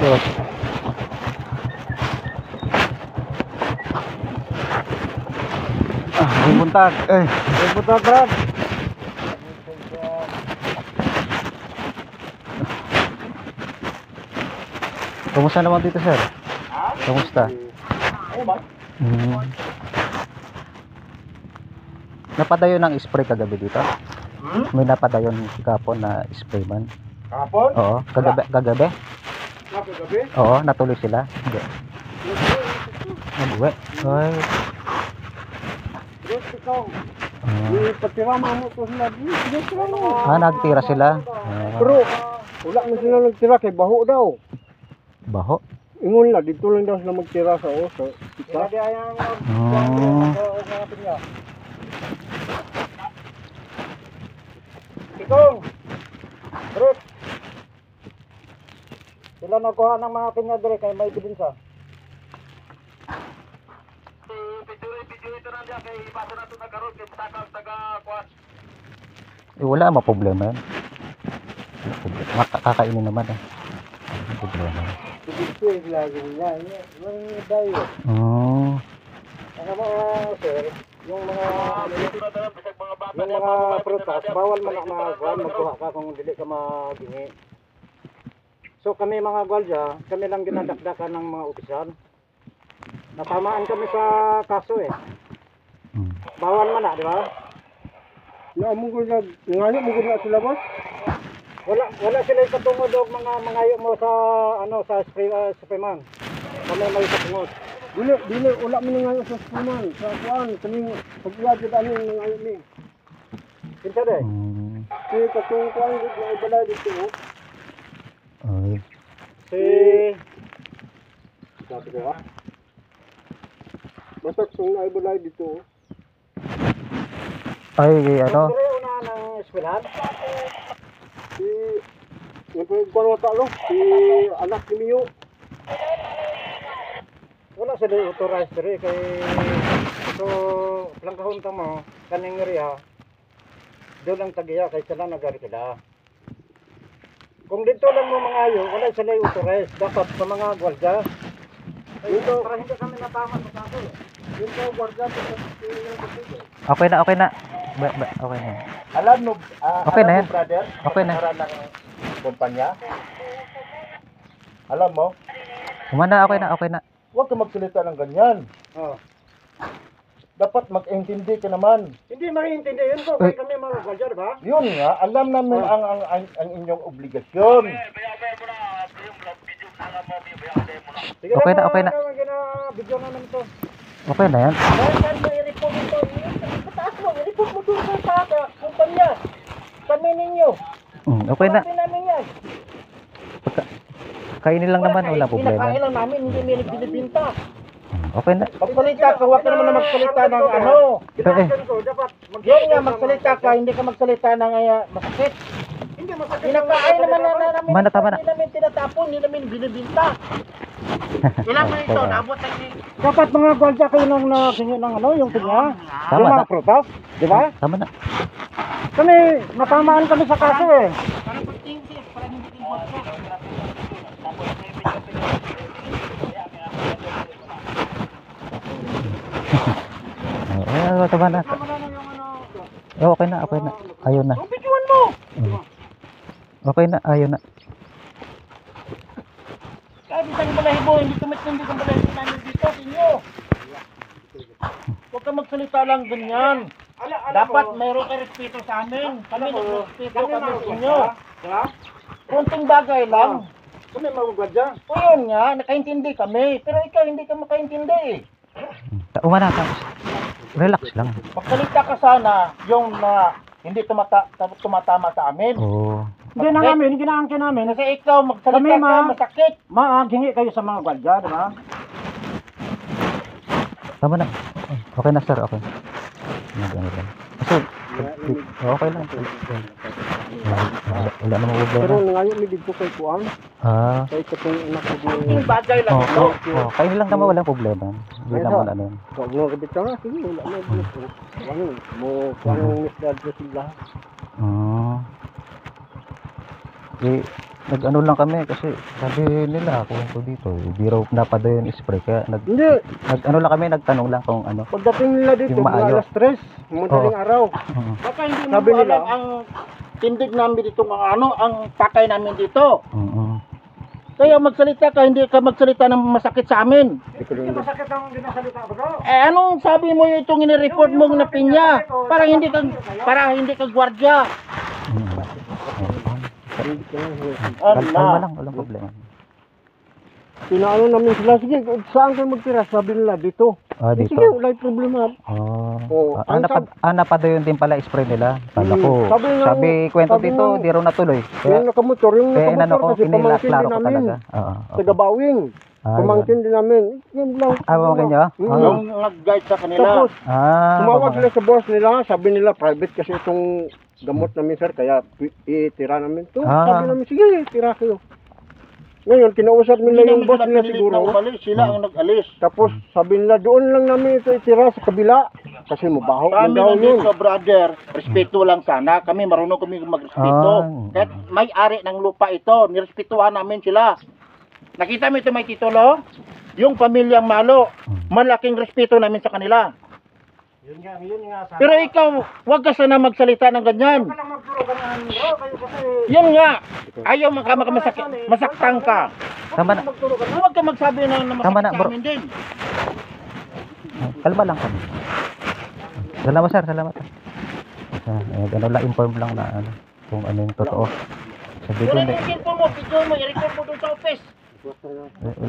Yes. May buntag. May buntag, Brad. Kumusta naman dito, sir? Kumusta? Napadayon ng spray kagabi dito? May napadayon kapon na spray man? Kapon? Oo, kagabi? Kagabi? Oo, natuloy sila. Hindi. Nabuwi. Ay. Nagtira sila. Pero wala na sila nagtira kay baho daw. Baho? Ingon lang, dito lang daw sila magtira sa oso. Ikong! Brut! Sila nakuha ng mga pinya dire kay may ebidensya. Wala ma problema yan. Kakainin naman eh. Problema. Ito yung lagi niya. Yung dayo. Ang mga sir, yung mga prutas, bawal man ang mga guwan, magkuha ka kung dili ka magingi. So kami mga gwalya, kami lang ginadakdakan ng mga opisyal. Natamaan kami sa kaso eh. Bawal man na, di ba? Ngayon mo na sila boss? Wala sila katungod og mga mangayo mo sa sa sprayman. Kami may katungod. Dili wala man ngayo sa sprayman. Sa kuan kami pagbuhat jud ani mangayo ni. Kinsa de? Si katong kuan jud na ibala dito. Ay. Sabi ko ha. Basta kung na ibala dito. Ay, ano? Pero una ng eskwelahan. Yung kuwan wata lo, si anak ni Mio. Wala sa day authorized dire kay so langkahon ta mo kaning area. Do lang tagiya kay sila nagari sila. Kung dito lang mo mangayo, wala sila authorized dapat sa mga gwardiya. Dito para hindi kami natama sa kaso. Dito gwardiya Okay na. Okay na. Alam mo, Okay na yan. Brother, Okay na. ng kumpanya. Alam mo, Umana, okay na. huwag ka magsalita ng ganyan. Dapat mag-intindi ka naman. Hindi maintindihan yun ko. Kaya kami mga gwardiya, diba? Yun nga, alam namin ang inyong obligasyon. Okay na. Video na naman ito. Okay na yan. Saan mo i-report ito? Pataas mo, i-report mo doon sa kumpanya. Kami ninyo. Okay na. Kami namin yan. Kainin lang naman, wala problema. Pinakain lang namin, hindi may binibinta. Okay na. Pagsalita ka, huwag ka naman na magsalita ng ano. Yun nga, magsalita ka, hindi ka magsalita ng masakit. Hindi masakit. Pinakain naman namin. Mana, tama na. Hindi namin tinatapon, hindi namin binibinta. Ilang mo ito, nabot ang dapat mga gwardiya kayo nang nasinyo ng ano, yung pinya. Tama Yung na. mga prutas, di ba? Tama na. Kami, natamaan kami sa kaso eh. Tama na. Okay na. Ayaw na. Bidyoan mo! Okay na, ayaw na. Kahit isang balahibo, hindi tumitindi kang balahibo namin dito, inyo. Huwag ka magsalita lang ganyan. Dapat mayroon ka respeto sa amin. Kami nagrespeto kami sa inyo. Kunting bagay lang. Kami magugwadya. O yun nga, nakaintindi kami. Pero ikaw hindi ka makaintindi. Umana ka. Relax lang. Magsalita ka sana yung hindi tumatama sa amin. Oo. Hindi na namin, hindi na namin. Kasi ikaw magsalita ka, masakit. Hingi kayo sa mga gwardiya, di ba? Tama na. Okay na, sir. Okay. Kasi, okay lang. Wala namang Pero problema. ngayon may dito kay Kuan. Ah, Kay katong anak ko Yung din. bagay lang ito. kayo lang naman walang problema. Hindi Ayun, naman ano yun. Kung nga kabit ka nga, sige, wala na. Ano, mo, kung anong misdad ko sila. Ah. Eh, nag-ano lang kami kasi sabi nila kung dito, hindi raw napado yung spray kaya Hindi, nag-ano lang kami, nagtanong lang kung ano. pagdating nila dito, Yung maayo. mga alas 3, madaling araw. Baka hindi mo Sabi nila, alam ang tindig namin dito mga ano, ang pakay namin dito. Kaya magsalita ka, hindi ka magsalita ng masakit sa amin. Hindi Masakit ang ginasalita bro. anong sabi mo itong inireport mo na pinya? Para hindi ka gwardiya. Kalma lang, walang problema. Pinaano namin sila, sige, saan kayo magtira? Sabi nila, dito. Ah, dito. Sige, wala yung problema. Oo. Napado yun din pala spray nila. Kala ko, Sabi nga- sabi kwento sabi dito, nga- di raw natuloy. Yung Kaya nakamotor, inano ko, kasi pamangkin klaro din ko namin. talaga. Oo. Taga Bawing. Pamangkin din namin. Yun lang. Pamangkin nyo? Yung nag-guide sa kanila. Tapos, tumawag pamangkin. sila sa boss nila, sabi nila private kasi itong gamot namin sir, kaya itira namin to. Ah. Sabi namin, sige, tira kayo. Ngayon, kinausap nila yung boss nila siguro. Sila ang nag-alis. Tapos, sabi nila, doon lang namin ito itira sa kabila. Kasi mabaho na Kami daw yun. nandito, brother, respeto lang sana. Kami marunong kami magrespeto. Ah. Kahit may-ari ng lupa ito, nirespetuhan namin sila. Nakita mo ito may titulo? Yung pamilyang Malo, malaking respeto namin sa kanila. Yun nga. Pero ikaw, huwag ka sana magsalita ng ganyan. Yan nga, ayaw masaktan ka. Tama na. Huwag ka magsabi na Tama masakit na, sa bro. amin din. Kalma lang kami. Salamat sir, salamat. Ano lang, inform lang na ano, kung ano yung totoo. Sabi ko, Wala yung cellphone mo, video mo, i-record mo doon sa office.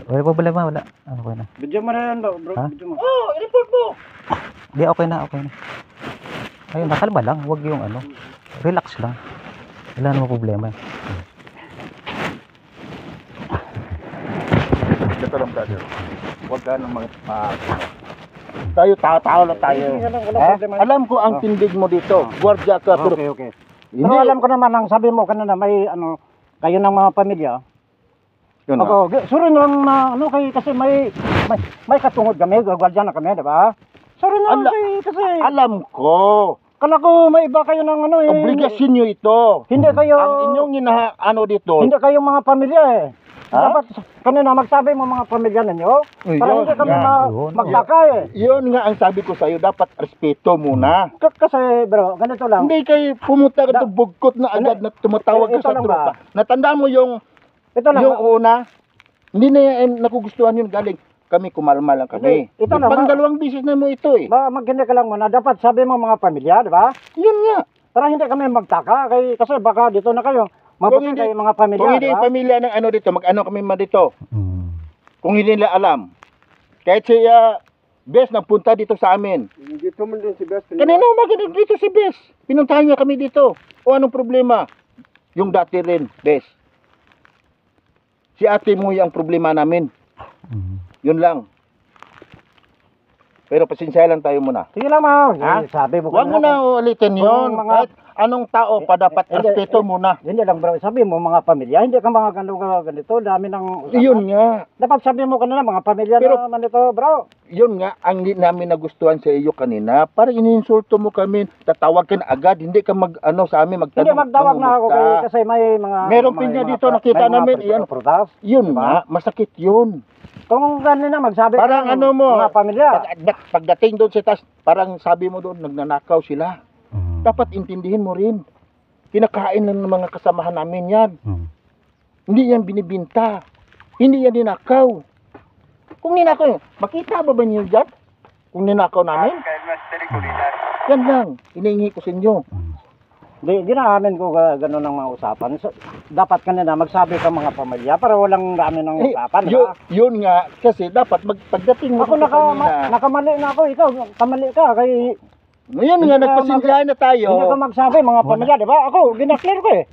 wala problema, wala. Okay na. Video mo na yan bro. Ha? Video mo. Oo, i-report mo. Di, okay na, okay na. Ayun, nakalma lang, huwag yung ano, relax lang. Wala namang problema. Ito lang brother. Huwag ka nang tayo, tao lang tayo. Alam ko ang tindig mo dito. Gwardiya ka. Pero Okay. hindi. Pero alam ko naman, ang sabi mo kanina, may ano, kayo ng mga pamilya. Yun na. Ako, sorry nang ano kayo kasi may katungod kami, gagwaldiyan na kami, di ba? Sorry na kasi Alam ko. kala ko may iba kayo ng ano eh. Obligasyon nyo ito. Hindi kayo Ang inyong ano dito. hindi kayo mga pamilya eh. Ha? Dapat kanina magsabi mo mga pamilya ninyo para Yun hindi kami nga. magtaka eh. Yun nga ang sabi ko sa'yo. Dapat respeto muna. Kasi bro, ganito lang. Hindi kayo pumunta ka ito bugkot na agad na tumatawag ka Ito sa lang tropa. ba? Natandaan mo yung Ito lang. yung una. Hindi na yan nakugustuhan yun galing. Kami kumalma lang kami. Hindi, ito lang, Pang ma- dalawang bisis na mo ito eh. Maghinda ka lang muna. Dapat sabi mo mga pamilya, di ba? Yun nga. Para hindi kami magtaka kasi baka dito na kayo. Kung Mabuti hindi- kayo mga pamilya, Kung hindi di yung ba? pamilya ng ano dito, mag-ano kami dito. Mm. Kung hindi nila alam. Kahit siya Bes nagpunta dito sa amin. Dito man din si Best. Kanina umaga dito si Bes. Pinuntahan niya kami dito. O anong problema? Yung dati rin, Bes. Si ate mo yung problema namin. Mm. Yun lang. Pero pasensya lang tayo muna. Sige lang, ma. Ha? Sabi mo Huwag mo na ulitin yun. Kung mga- Kahit anong tao pa dapat Hindi, respeto muna. Hindi lang bro, sabi mo mga pamilya, hindi ka mga ganito, dami ng usapan. Yun nga. Dapat sabi mo kanina mga pamilya Pero- na ganito, bro. Yun nga, ang hindi namin nagustuhan sa iyo kanina. Parang ininsulto mo kami. Tatawag ka na agad. Hindi ka mag-ano sa amin. Hindi magtawag na ako mangungumusta. kasi may mga Meron may pinya mga dito, nakita may mga namin, yan. prutas. Yun Diba? nga, masakit yun. Kung ganun na magsabi Parang ka ng ano mo, mga pamilya. pagdating doon sa taas, parang sabi mo doon, nagnanakaw sila. Mm. Dapat intindihin mo rin. Kinakain lang ng mga kasamahan namin yan. Mm. Hindi yan binibinta. Hindi yan ninakaw. Kung ninakaw, makita ba niyo dyan? Kung ninakaw namin? Yan lang, hinihingi ko sa inyo. Di ginaamin ko gano'n ang mga usapan. So, dapat kanina magsabi ka mga pamilya para walang dami ng usapan, di ba? Yun nga, kasi dapat pagdating mo Ako dito kanina, nakamali na ako, ikaw kamali ka kay ngayon nga, Hindi ka nagpasensyahan na tayo. hindi ka magsabi mga pamilya, di ba? Ako ginaklir ko eh.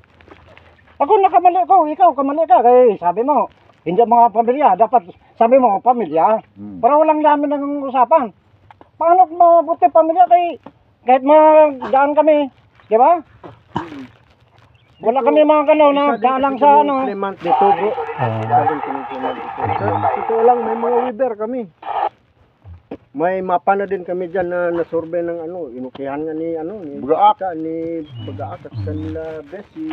Ako nakamali ko, ikaw kamali ka kay sabi mo hindi mga pamilya, dapat sabi mo pamilya para walang dami ng usapan. Paano mabuti pamilya kay kahit magdaan kami, di ba? Wala kami mga kanaw na daalang sa ano. Clement dito bro. Ah, Ito lang, may mga weather kami. May mapa na din kami dyan na nasurvey ng ano, inukihan nga ni ano, ni Bagaak. ni Bagaak at kanila Bessie.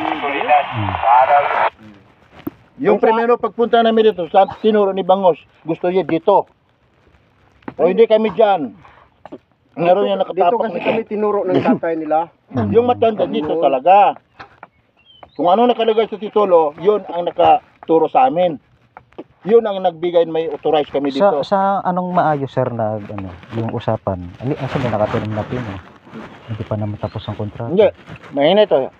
Yung primero pagpunta namin dito, sa tinuro ni Bangos, gusto niya dito. O hindi kami dyan. Meron niya Dito nakatapak kasi na kami tinuro ng tatay nila. Yung matanda dito talaga. Kung ano nakalagay sa titulo, yun ang nakaturo sa amin. Yun ang nagbigay, may authorize kami dito. sa anong maayos sir na ano, yung usapan? Asan na nakatinim na pin eh. Hindi pa naman tapos ang kontrata. Hindi, mahina ito.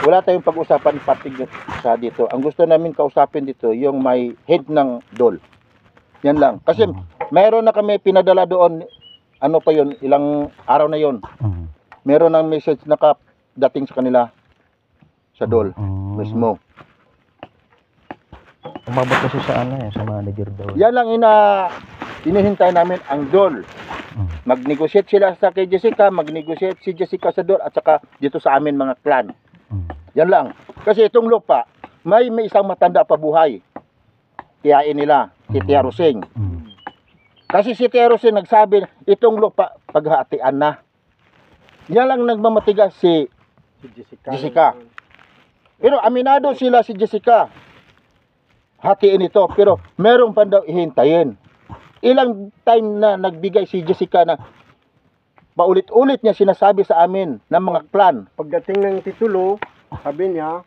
Wala tayong pag-usapan patig sa dito. Ang gusto namin kausapin dito, yung may head ng dol. Yan lang. Kasi mayroon na kami pinadala doon, ano pa yun, ilang araw na yun. Meron ng message nakadating sa kanila sa dol mismo. Umabot kasi sa ano eh, sa manager daw. Yan lang hinihintay namin ang dol. Mag-negotiate sila sa kay Jessica, mag-negotiate si Jessica sa dol at saka dito sa amin mga clan. Yan lang. Kasi itong lupa, may isang matanda pa buhay. Tiyain nila, si Tia Rosing. Kasi si Tia Rosing nagsabi, itong lupa, paghatian na. Yan lang nagmamatigas si Jessica. Pero aminado sila si Jessica. Hatiin ito, pero merong pa daw ihintayin. Ilang time na nagbigay si Jessica na paulit-ulit niya sinasabi sa amin ng mga clan. Pagdating ng titulo, sabi niya,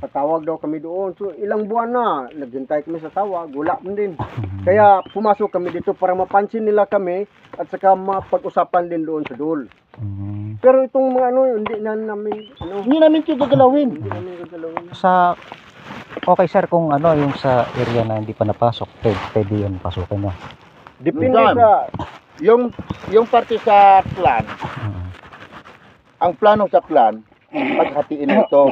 patawag daw kami doon. So ilang buwan na, naghintay kami sa tawag, wala man din. Kaya pumasok kami dito para mapansin nila kami at saka mapag-usapan din doon sa dul. Pero itong mga ano, hindi na namin, Hindi namin ito gagalawin. hindi namin gagalawin. Sa okay sir kung ano yung sa area na hindi pa napasok, pwede yun pasukin na. Depende Minsan. sa, Yung parte sa clan, ang plano sa clan, paghatiin na ito.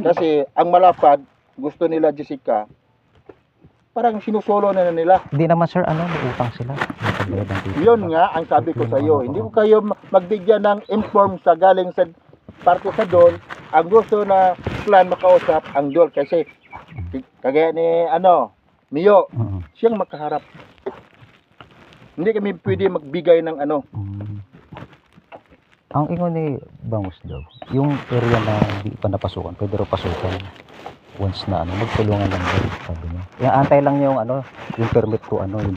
Kasi ang malapad, gusto nila Jessica, parang sinusolo na nila. Hindi naman sir, ano, may utang sila. May pagbayad ng tito. Yun nga ang sabi ko sa iyo, hindi ko kayo magbigyan ng inform sa galing sa parte sa dol. Ang gusto na clan makausap ang dol kasi kagaya ni Mio, siyang makaharap. Hindi kami pwede magbigay ng ano. Ang ingon ni Bangus daw, yung area na hindi pa napasukan, pwede rin pasukan once na ano, magtulungan lang daw, sabi niya. Yung antay lang niya yung ano, yung permit ko ano, yung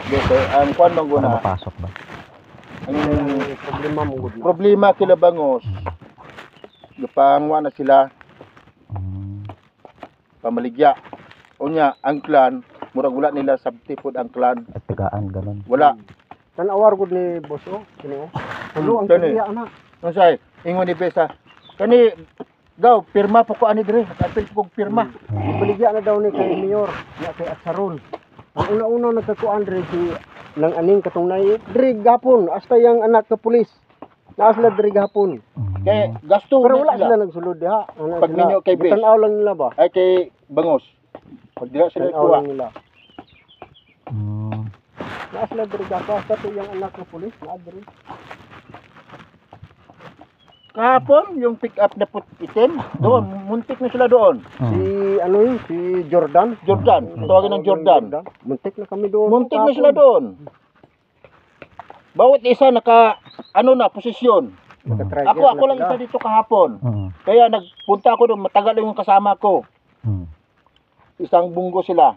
Dito, ang kwan bang para guna, mapasok ba. ang problema mo good na. problema kila Bangos, gapangwa na sila, pamaligya. Unya, ang clan, murag wala nila sabtipod ang clan. At tagaan, ganun. Wala. Tanawar good ni boss oh. Kini oh. Tulo ang Kani. kaya ana. Unsay, ingon ni Besa, kani daw pirma po ko ani dire, apil po kog pirma. Ibaligya na daw ni kay Mayor, na kay Atsaron. Ang una-una nagkakuan diri si nang aning katong nay diri gapon hasta yang anak ka pulis. Naas sila diri gapon. Kaya gasto Pero wala nila. sila nagsulod diha. Ano Pag minyo kay Bes. Tanaw lang nila ba? Ay kay Bangos. Pag dira sila Tanaw kuha. lang nila. Naas sila diri gapon hasta to yang anak ka pulis na diri. Kahapon, yung pick up na itim, doon, muntik na sila doon. Si ano yun, si Jordan. Jordan, tawagin ng Jordan. Muntik na kami doon. Muntik na sila doon. Bawat isa naka, posisyon. Ako lang isa dito kahapon. Kaya nagpunta ako doon, matagal yung kasama ko. Isang bunggo sila.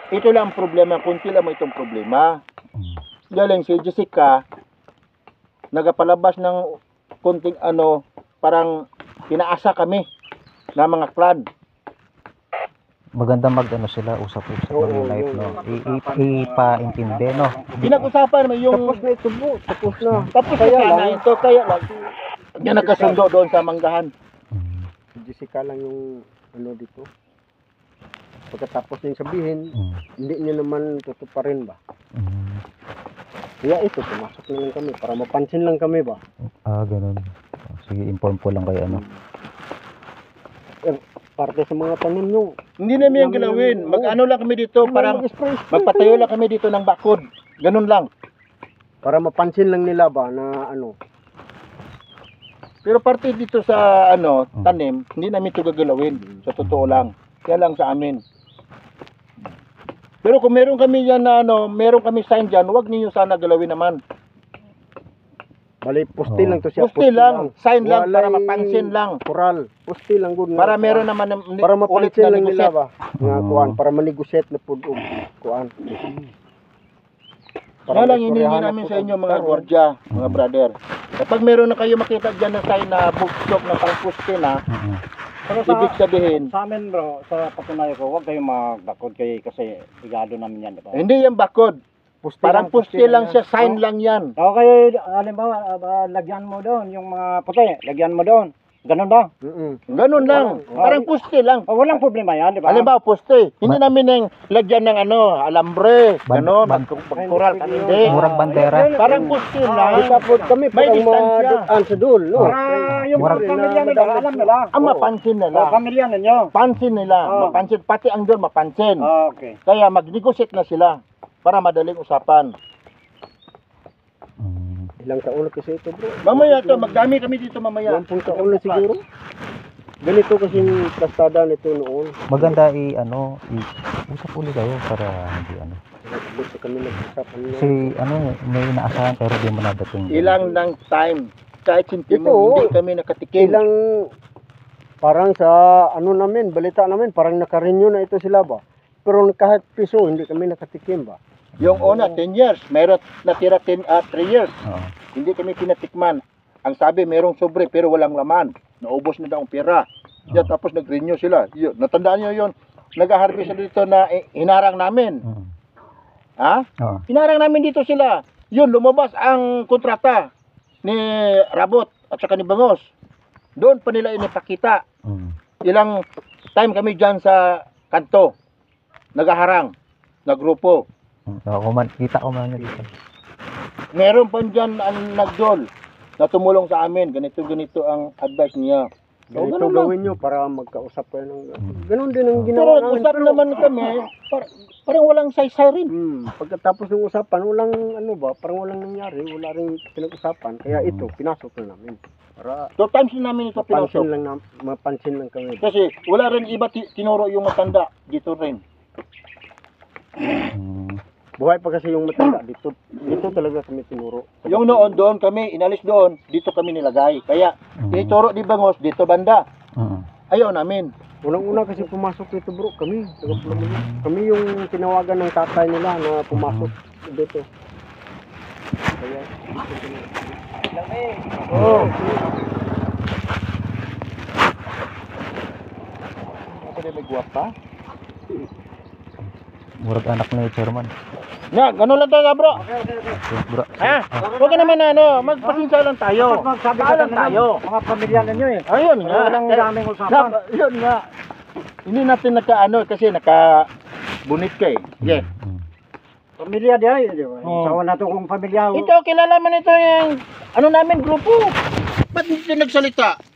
Ito lang ang problema, kunti lang mo itong problema. Galing si Jessica, nagapalabas ng kunting parang pinaasa kami na mga clan. Maganda mag-ano sila, usap-usap ng life, no? Ipaintindi, no? Pinag-usapan mo yung Tapos na ito po, tapos na. tapos Kaya kaya na lang. ito, kaya lang. Yan nagkasundo doon sa Manggahan. Si Jessica lang yung ano dito. Pagkatapos niyang sabihin, hindi niya naman tutuparin ba? Kaya ito, pumasok na lang kami para mapansin lang kami ba? Ganun. Sige, inform ko lang kay ano. Parte sa mga tanim nyo. Hindi namin yung gilawin. Mag-ano lang kami dito, parang magpatayo lang kami dito ng bakod. Ganun lang. Para mapansin lang nila ba na ano. Pero parte dito sa ano, tanim, hindi namin ito gagalawin. Sa totoo lang. Kaya lang sa amin. Pero kung meron kami yan na ano, meron kami sign dyan, huwag niyo sana galawin naman. Bali, poste Oo. lang to siya. Poste lang, sign lang para Walay mapansin lang. Coral. Poste lang good. Para meron naman para ulit mapansin na lang nila negosyate. ba. Nga Oo. kuan, para manegosiyate na pud og kuan. Kaya lang hinihingi maistoryahan na namin pud sa inyo og mga karon. gwardiya, mga brother. Kapag meron na kayo makita dyan na sign na buktok na pang poste na, Mm. Pero ibig sabihin, sa amin bro, sa patunayan ko, huwag kayong magbakod kasi igado namin yan, di ba? hindi yan bakod. Poste Parang poste lang siya, sign lang yan. Okay, halimbawa, lagyan mo doon, yung mga puti, lagyan mo doon. Ganun ba? Ganun lang. Parang poste lang. Walang problema yan, di ba? Halimbawa, poste. Hindi namin yung lagyan ng ano, alambre, gano'n, ban- magkural, hindi. Murag bandera. Parang poste lang. Isa po kami May parang distansya. maduan sa dul, no? Para yung Murag- pamilya nila, alam nila. Ang mapansin nila. Pamilya ninyo. Pansin nila. Oh. Mapansin. Pati ang doon mapansin. Okay. Kaya mag-negotiate na sila para madaling usapan. Mm. Ilang taon na kasi ito, bro. Mamaya to, magdami kami dito mamaya. 10 taon na siguro. Ganito kasi yung plastada nito noon. Maganda usap uli kayo para hindi ano. Gusto kami nag-usapan niya. Kasi may inaasahan pero di mo nadating. Ilang ng time. Kahit sintimo, Ito, hindi kami nakatikim. Ilang parang sa ano namin, balita namin, parang naka-renew na ito sila ba? Pero kahit piso, hindi kami nakatikim ba? Yung una, 10 years. Meron natira 3 years. Oo. Hindi kami pinatikman. Ang sabi, merong sobre pero walang laman. Naubos na daw ang pera. Yan, tapos nag-renew sila. Yun, natandaan nyo yun. Nag-harvest sila dito na hinarang namin. Mm. Ha? Oo. Hinarang namin dito sila. Yun, lumabas ang kontrata ni Rabot at saka ni Bangos. Doon pa nila inipakita. Mm. Ilang time kami dyan sa kanto. Nagaharang. Nagrupo. Kita ko man dito. Meron pa dyan ang nagdol na tumulong sa amin. Ganito ang advice niya. So, Ganito ganun lang. gawin nyo para magkausap kayo ng... Ganun din ang Pero ginawa namin. nag-usap naman kami, parang walang saysay rin. Pagkatapos ng usapan, walang ano ba, parang walang nangyari, wala rin pinag-usapan. Kaya ito, pinasok na namin. Para 2 times na namin ito pinasok. mapansin lang kami. Kasi wala rin iba tinuro yung matanda dito rin. Mm. Buhay pa kasi yung matanda, dito talaga kami tinuro. Yung noon doon kami, inalis doon, dito kami nilagay. Kaya tinituro ni Bangos dito banda. Mm. Ayaw namin. Unang-una kasi pumasok dito bro, kami. Kami yung tinawagan ng tatay nila na pumasok dito. Kaya, Oh. Kasi may guwapa. Murag anak na yung chairman. Nga, ganun lang tayo bro. Okay, bro. Ha? Huwag ka naman magpasensya lang tayo. Magsabi ka Paalam lang tayo. mga pamilya ninyo eh. Ayun nga. Walang daming usapan. Yun nga. Hindi natin kasi bunit ka eh. Yes. Mm. Pamilya diya, di ba? Oo. Sawa na to kung pamilya. Ito, kilala man ito yung namin, grupo. Ba't hindi nagsalita?